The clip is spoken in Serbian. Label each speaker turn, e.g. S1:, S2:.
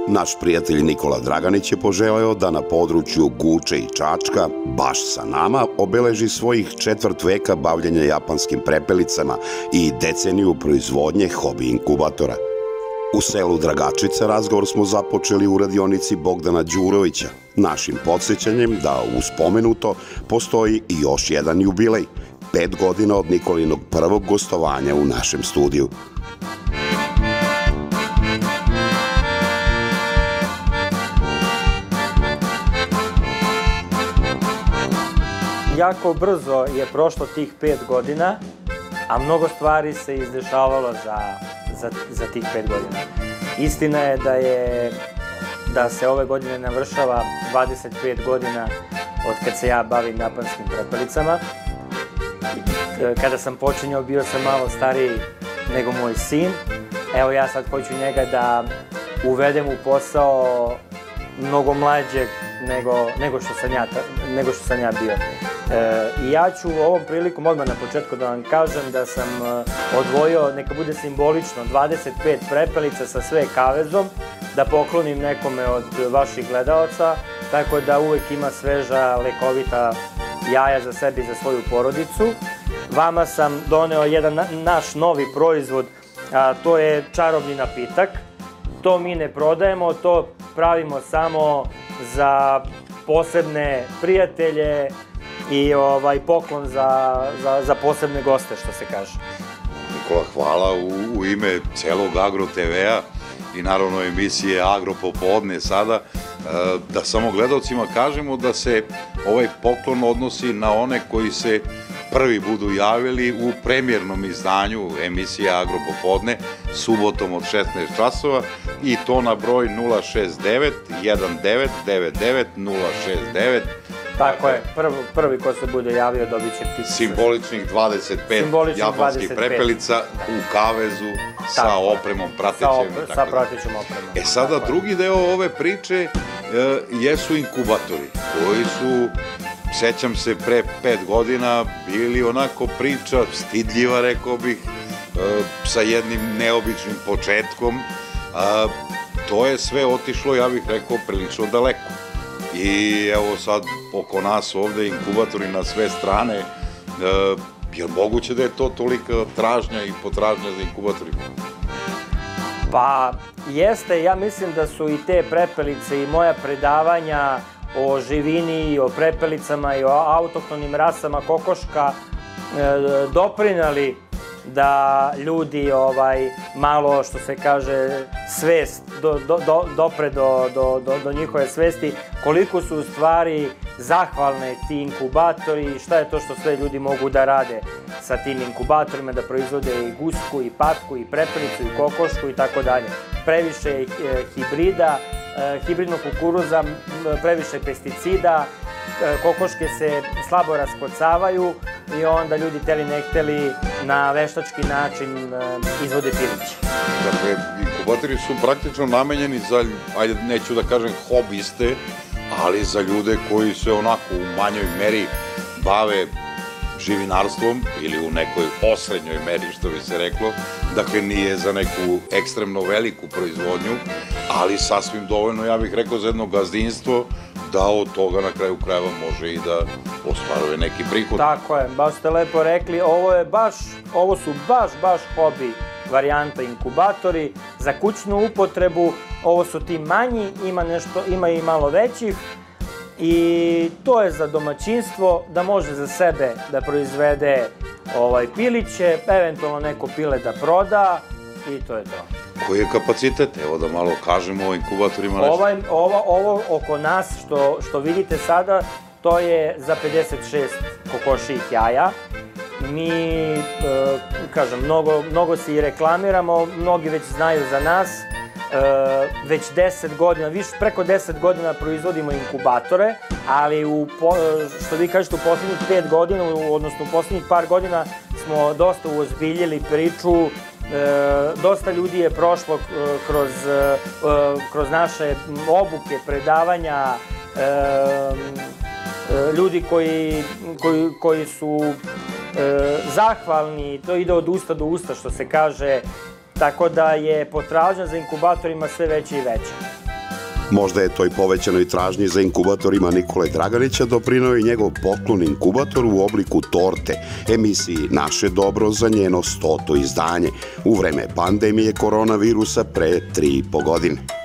S1: Naš prijatelj Nikola Draganić je poželeo da na području Guče i Čačka, baš sa nama, obeleži svojih četvrt veka bavljenja japanskim prepelicama i deceniju proizvodnje hobi inkubatora. U selu Dragačica razgovor smo započeli u radionici Bogdana Đurovića, našim podsjećanjem da uz spomenuto postoji i još jedan jubilej, 5 godina od Nikolinog prvog gostovanja u našem studiju.
S2: Jako brzo je prošlo tih 5 godina, a mnogo stvari se izdešavalo za tih 5 godina. Istina je da se ove godine navršava 25 godina od kad se ja bavim japanskim prepelicama. Kada sam počinjao bio sam malo stariji nego moj sin. Evo ja sad hoću njega da uvedem u posao mnogo mlađeg nego što sam ja bio. I ja ću ovom prilikom odmah na početku da vam kažem da sam odvojio, neka bude simbolično, 25 prepelica sa sve kavezom, da poklonim nekome od vaših gledalaca, tako da uvek ima sveža, lekovita jaja za sebe i za svoju porodicu. Vama sam doneo jedan naš novi proizvod, a to je čarobni napitak. To mi ne prodajemo, to pravimo samo za posebne prijatelje i poklon za posebne goste, što se kaže.
S3: Nikola, hvala u ime celog Agro TV-a i naravno emisije Agro popodne sada, da samo gledalcima kažemo da se ovaj poklon odnosi na one koji se prvi budu javili u premijernom izdanju emisije Agro popodne subotom od 16 časova i to na broj 069 1999 069.
S2: Tako je, prvi ko se bude javio dobit će ptice.
S3: Simboličnih 25 japanskih prepelica u kavezu sa opremom, pratećem i tako da.
S2: Sa pratećem opremom.
S3: E sada drugi deo ove priče jesu inkubatori koji su, sećam se, pre 5 godina bili onako priča stidljiva, rekao bih, sa jednim neobičnim početkom. To je sve otišlo, ja bih rekao, prilično daleko. I evo sad oko nas ovde inkubatori na sve strane, je li moguće da je to tolika tražnja i potražnja za inkubatorima?
S2: Pa jeste, ja mislim da su i te prepelice i moja predavanja o živini i o prepelicama i o autohtonim rasama kokoška doprinali da ljudi malo, što se kaže, svest, dopre do njihove svesti, koliko su u stvari zahvalne ti inkubatori i šta je to što sve ljudi mogu da rade sa tim inkubatorima, da proizvode i gusku, i patku, i prepelicu, i kokošku i tako dalje. Previše je hibrida, hibridnog kukuruza, previše pesticida, kokoške se slabo raskocavaju i onda ljudi hteli ne hteli na veštački način izvode piliće.
S3: Dakle, inkubatori su praktično namenjeni za, ajde neću da kažem hobiste, ali za ljude koji se onako u manjoj meri bave živinarstvom ili u nekoj osrednjoj meri, što bi se reklo. Dakle, nije za neku ekstremno veliku proizvodnju, ali sasvim dovoljno, ja bih rekao, za jedno gazdinstvo da od toga na kraju krajeva može i da ostvaruje neki prihod.
S2: Tako je, baš ste lepo rekli, ovo su baš hobi varijanta inkubatori za kućnu upotrebu, ovo su ti manji, ima i malo većih i to je za domaćinstvo da može za sebe da proizvede piliće, eventualno neko pile da proda i to je to.
S3: Koji je kapacitet? Evo da malo kažemo o inkubatorima nešto.
S2: Ovo oko nas što vidite sada, to je za 56 kokošijih jaja. Mi, kažem, mnogo se i reklamiramo, mnogi već znaju za nas. Već 10 godina, preko 10 godina proizvodimo inkubatore, ali što vi kažete u poslednjih 5 godina, odnosno u poslednjih par godina smo dosta uozbiljili priču. Dosta ljudi je prošlo kroz naše obuke, predavanja, ljudi koji su zahvalni, to ide od usta do usta, što se kaže, tako da je potražnja za inkubatorima sve veća i veća.
S1: Možda je toj povećanoj tražnji za inkubatorima Nikole Draganića doprineo i njegov poklon inkubatoru u obliku torte, emisiji Naše dobro za njeno 100. izdanje u vreme pandemije koronavirusa pre 3,5 godine.